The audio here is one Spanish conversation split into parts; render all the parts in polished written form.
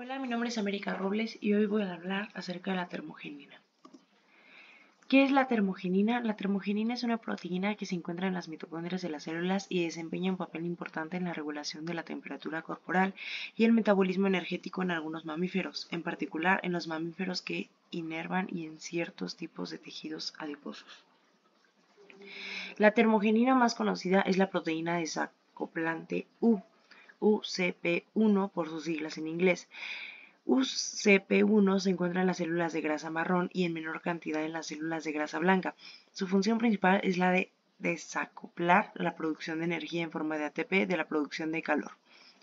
Hola, mi nombre es América Robles y hoy voy a hablar acerca de la termogenina. ¿Qué es la termogenina? La termogenina es una proteína que se encuentra en las mitocondrias de las células y desempeña un papel importante en la regulación de la temperatura corporal y el metabolismo energético en algunos mamíferos, en particular en los mamíferos que inervan y en ciertos tipos de tejidos adiposos. La termogenina más conocida es la proteína desacoplante UCP1 por sus siglas en inglés. UCP1 se encuentra en las células de grasa marrón y en menor cantidad en las células de grasa blanca. Su función principal es la de desacoplar la producción de energía en forma de ATP de la producción de calor,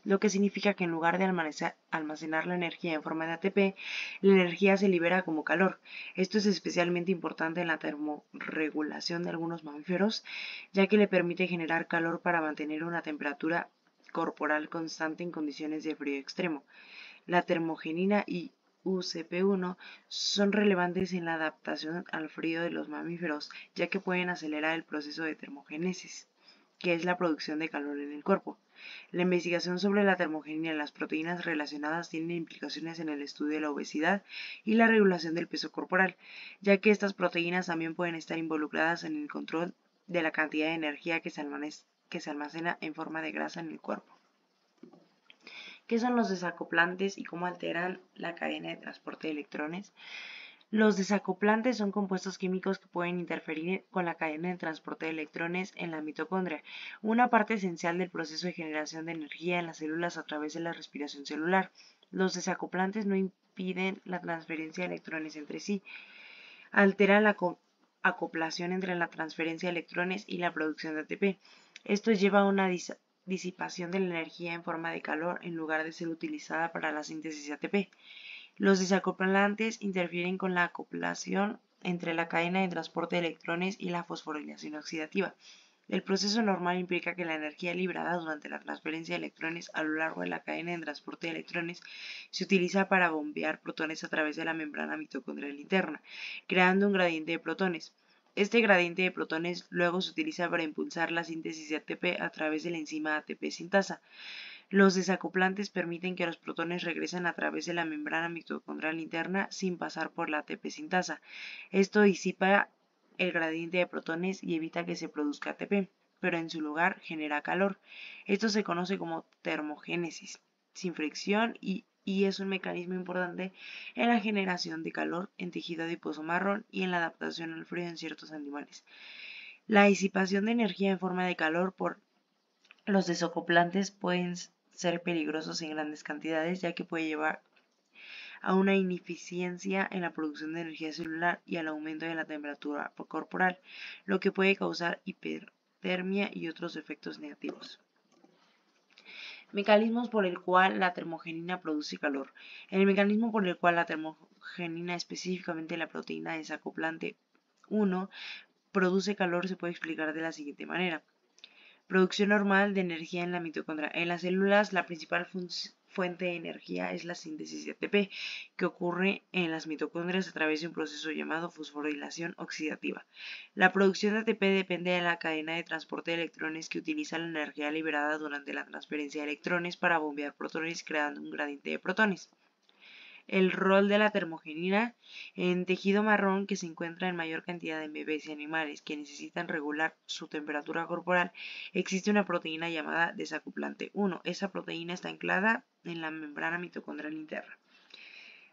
lo que significa que en lugar de almacenar la energía en forma de ATP, la energía se libera como calor. Esto es especialmente importante en la termorregulación de algunos mamíferos, ya que le permite generar calor para mantener una temperatura corporal constante en condiciones de frío extremo. La termogenina y UCP1 son relevantes en la adaptación al frío de los mamíferos, ya que pueden acelerar el proceso de termogénesis, que es la producción de calor en el cuerpo. La investigación sobre la termogenina y las proteínas relacionadas tiene implicaciones en el estudio de la obesidad y la regulación del peso corporal, ya que estas proteínas también pueden estar involucradas en el control de la cantidad de energía que se almacena en forma de grasa en el cuerpo. ¿Qué son los desacoplantes y cómo alteran la cadena de transporte de electrones? Los desacoplantes son compuestos químicos que pueden interferir con la cadena de transporte de electrones en la mitocondria, una parte esencial del proceso de generación de energía en las células a través de la respiración celular. Los desacoplantes no impiden la transferencia de electrones entre sí, alteran la acoplación entre la transferencia de electrones y la producción de ATP. Esto lleva a una disipación de la energía en forma de calor en lugar de ser utilizada para la síntesis de ATP. Los desacoplantes interfieren con la acoplación entre la cadena de transporte de electrones y la fosforilación oxidativa. El proceso normal implica que la energía liberada durante la transferencia de electrones a lo largo de la cadena de transporte de electrones se utiliza para bombear protones a través de la membrana mitocondrial interna, creando un gradiente de protones. Este gradiente de protones luego se utiliza para impulsar la síntesis de ATP a través de la enzima ATP sintasa. Los desacoplantes permiten que los protones regresen a través de la membrana mitocondrial interna sin pasar por la ATP sintasa. Esto disipa el gradiente de protones y evita que se produzca ATP, pero en su lugar genera calor. Esto se conoce como termogénesis, sin fricción y es un mecanismo importante en la generación de calor en tejido adiposo marrón y en la adaptación al frío en ciertos animales. La disipación de energía en forma de calor por los desacoplantes pueden ser peligrosos en grandes cantidades, ya que puede llevar a una ineficiencia en la producción de energía celular y al aumento de la temperatura corporal, lo que puede causar hipertermia y otros efectos negativos. Mecanismos por el cual la termogenina produce calor. El mecanismo por el cual la termogenina, específicamente la proteína desacoplante 1, produce calor se puede explicar de la siguiente manera. Producción normal de energía en la mitocondria. En las células, la principal fuente de energía es la síntesis de ATP, que ocurre en las mitocondrias a través de un proceso llamado fosforilación oxidativa. La producción de ATP depende de la cadena de transporte de electrones que utiliza la energía liberada durante la transferencia de electrones para bombear protones, creando un gradiente de protones. El rol de la termogenina en tejido marrón, que se encuentra en mayor cantidad en bebés y animales que necesitan regular su temperatura corporal, existe una proteína llamada desacoplante 1. Esa proteína está anclada en la membrana mitocondrial interna.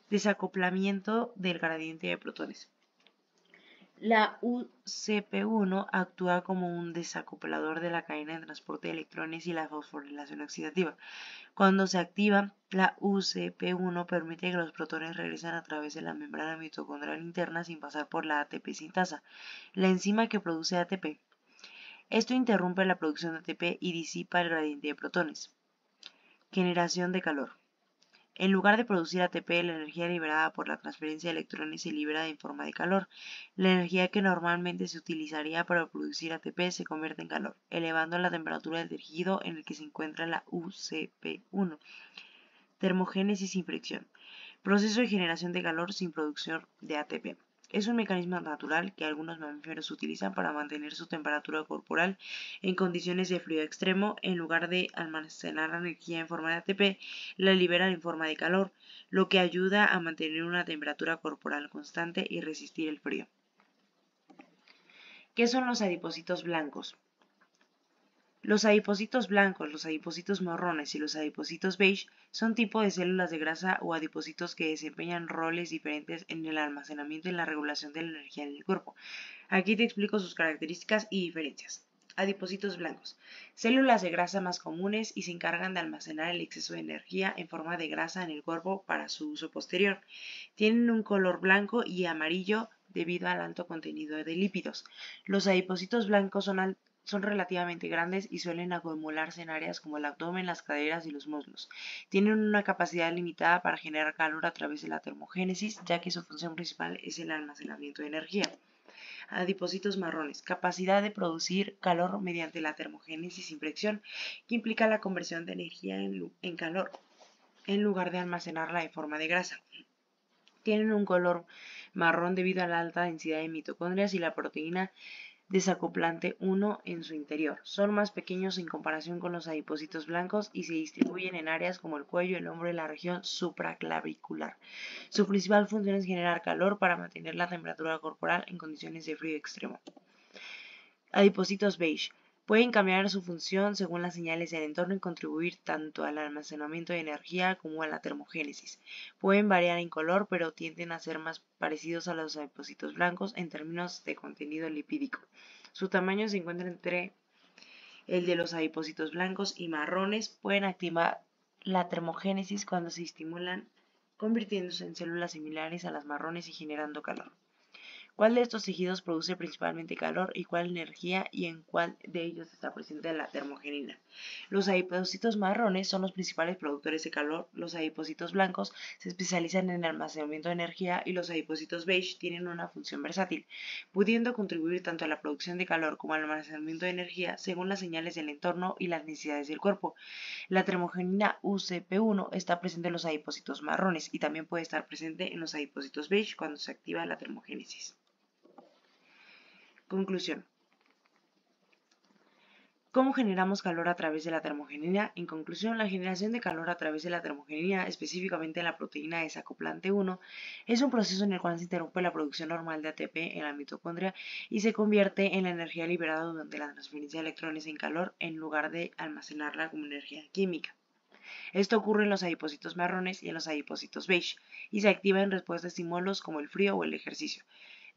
Desacoplamiento del gradiente de protones. La UCP1 actúa como un desacoplador de la cadena de transporte de electrones y la fosforilación oxidativa. Cuando se activa, la UCP1 permite que los protones regresen a través de la membrana mitocondrial interna sin pasar por la ATP sintasa, la enzima que produce ATP. Esto interrumpe la producción de ATP y disipa el gradiente de protones. Generación de calor. En lugar de producir ATP, la energía liberada por la transferencia de electrones se libera en forma de calor. La energía que normalmente se utilizaría para producir ATP se convierte en calor, elevando la temperatura del tejido en el que se encuentra la UCP1. Termogénesis sin fricción. Proceso de generación de calor sin producción de ATP. Es un mecanismo natural que algunos mamíferos utilizan para mantener su temperatura corporal en condiciones de frío extremo. En lugar de almacenar energía en forma de ATP, la liberan en forma de calor, lo que ayuda a mantener una temperatura corporal constante y resistir el frío. ¿Qué son los adipocitos blancos? Los adipocitos blancos, los adipocitos marrones y los adipocitos beige son tipos de células de grasa o adipocitos que desempeñan roles diferentes en el almacenamiento y la regulación de la energía en el cuerpo. Aquí te explico sus características y diferencias. Adipocitos blancos. Células de grasa más comunes y se encargan de almacenar el exceso de energía en forma de grasa en el cuerpo para su uso posterior. Tienen un color blanco y amarillo debido al alto contenido de lípidos. Los adipocitos blancos son relativamente grandes y suelen acumularse en áreas como el abdomen, las caderas y los muslos. Tienen una capacidad limitada para generar calor a través de la termogénesis, ya que su función principal es el almacenamiento de energía. Adipocitos marrones, capacidad de producir calor mediante la termogénesis sin fricción, que implica la conversión de energía en calor, en lugar de almacenarla en forma de grasa. Tienen un color marrón debido a la alta densidad de mitocondrias y la proteína desacoplante 1 en su interior. Son más pequeños en comparación con los adipocitos blancos y se distribuyen en áreas como el cuello, el hombro y la región supraclavicular. Su principal función es generar calor para mantener la temperatura corporal en condiciones de frío extremo. Adipocitos beige. Pueden cambiar su función según las señales del entorno y contribuir tanto al almacenamiento de energía como a la termogénesis. Pueden variar en color, pero tienden a ser más parecidos a los adipocitos blancos en términos de contenido lipídico. Su tamaño se encuentra entre el de los adipocitos blancos y marrones. Pueden activar la termogénesis cuando se estimulan, convirtiéndose en células similares a las marrones y generando calor. ¿Cuál de estos tejidos produce principalmente calor y cuál energía y en cuál de ellos está presente la termogenina? Los adipocitos marrones son los principales productores de calor, los adipocitos blancos se especializan en el almacenamiento de energía y los adipocitos beige tienen una función versátil, pudiendo contribuir tanto a la producción de calor como al almacenamiento de energía según las señales del entorno y las necesidades del cuerpo. La termogenina UCP1 está presente en los adipocitos marrones y también puede estar presente en los adipocitos beige cuando se activa la termogénesis. Conclusión. ¿Cómo generamos calor a través de la termogenina? En conclusión, la generación de calor a través de la termogenina, específicamente la proteína desacoplante 1, es un proceso en el cual se interrumpe la producción normal de ATP en la mitocondria y se convierte en la energía liberada durante la transferencia de electrones en calor en lugar de almacenarla como energía química. Esto ocurre en los adipocitos marrones y en los adipocitos beige y se activa en respuesta a estímulos como el frío o el ejercicio.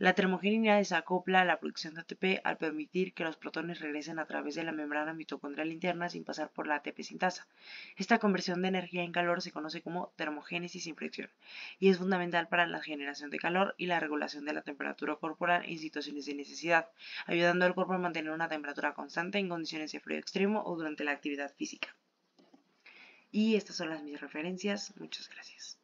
La termogenina desacopla la producción de ATP al permitir que los protones regresen a través de la membrana mitocondrial interna sin pasar por la ATP sintasa. Esta conversión de energía en calor se conoce como termogénesis sin fricción y es fundamental para la generación de calor y la regulación de la temperatura corporal en situaciones de necesidad, ayudando al cuerpo a mantener una temperatura constante en condiciones de frío extremo o durante la actividad física. Y estas son mis referencias. Muchas gracias.